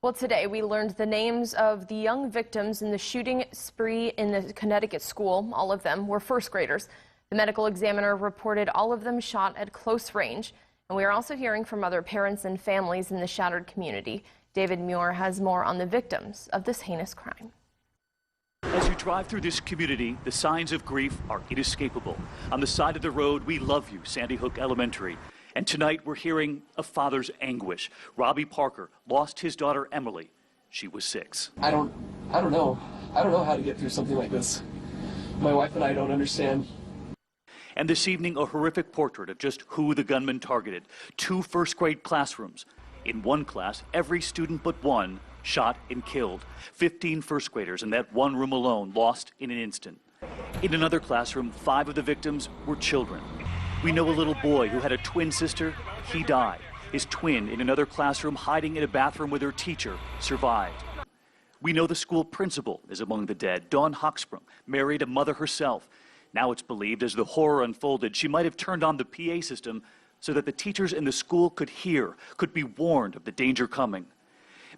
Well, today we learned the names of the young victims in the shooting spree in the Connecticut school. All of them were first graders. The medical examiner reported all of them shot at close range. And we are also hearing from other parents and families in the shattered community. David Muir has more on the victims of this heinous crime. As you drive through this community, the signs of grief are inescapable. On the side of the road, "We love you," Sandy Hook Elementary. And tonight we're hearing a father's anguish. Robbie Parker lost his daughter Emily. She was 6. I don't know. I don't know how to get through something like this. My wife and I don't understand. And this evening, a horrific portrait of just who the gunman targeted. 2 first-grade classrooms. In one class, every student but one shot and killed. 15 first graders in that one room alone lost in an instant. In another classroom, 5 of the victims were children. We know a little boy who had a twin sister. He died. His twin in another classroom hiding in a bathroom with her teacher survived. We know the school principal is among the dead. Dawn Hochsprung married a mother herself. Now it's believed as the horror unfolded, she might have turned on the PA system so that the teachers in the school could hear, could be warned of the danger coming.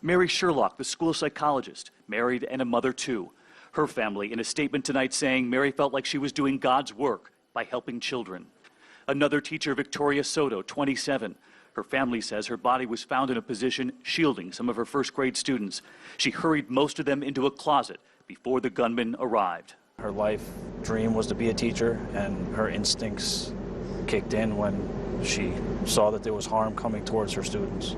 Mary Sherlock, the school psychologist, married and a mother too. Her family in a statement tonight saying Mary felt like she was doing God's work by helping children. Another teacher, Victoria Soto, 27. Her family says her body was found in a position shielding some of her first grade students. She hurried most of them into a closet before the gunman arrived. Her life dream was to be a teacher, and her instincts kicked in when she saw that there was harm coming towards her students.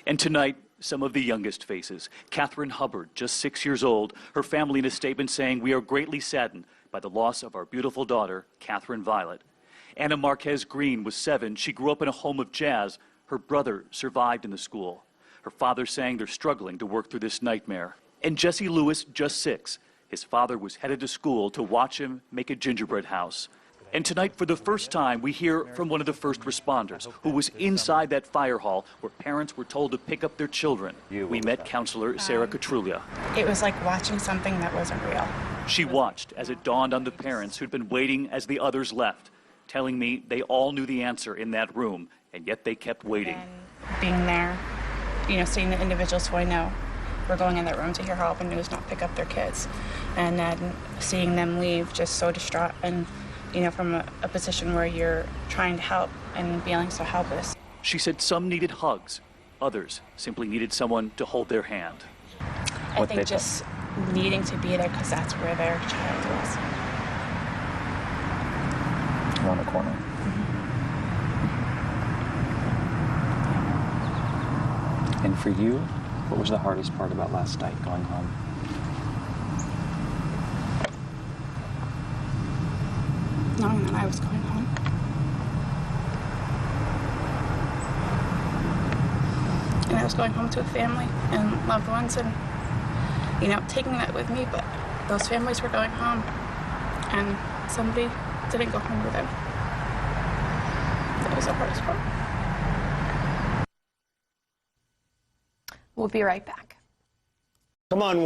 And tonight, some of the youngest faces. Catherine Hubbard, just 6 years old, her family in a statement saying, "We are greatly saddened by the loss of our beautiful daughter, Catherine Violet." Anna Marquez Green was 7. She grew up in a home of jazz. Her brother survived in the school. Her father saying they're struggling to work through this nightmare. And Jesse Lewis, just 6. His father was headed to school to watch him make a gingerbread house. And tonight, for the first time, we hear from one of the first responders who was inside that fire hall where parents were told to pick up their children. We met counselor Sarah Catrulia. It was like watching something that wasn't real. She watched as it dawned on the parents who'd been waiting as the others left, telling me they all knew the answer in that room, and yet they kept waiting. And being there, seeing the individuals who I know were going in that room to hear horrible news, not pick up their kids, and then seeing them leave just so distraught and, from a position where you're trying to help and feeling so helpless. She said some needed hugs, others simply needed someone to hold their hand. I think just needing to be there because that's where their child was. Around the corner. And for you, what was the hardest part about last night, going home? Knowing that I was going home. And I was going home to a family and loved ones and, taking that with me, but those families were going home and somebody didn't go home with them. That was the hardest part. We'll be right back. Come on.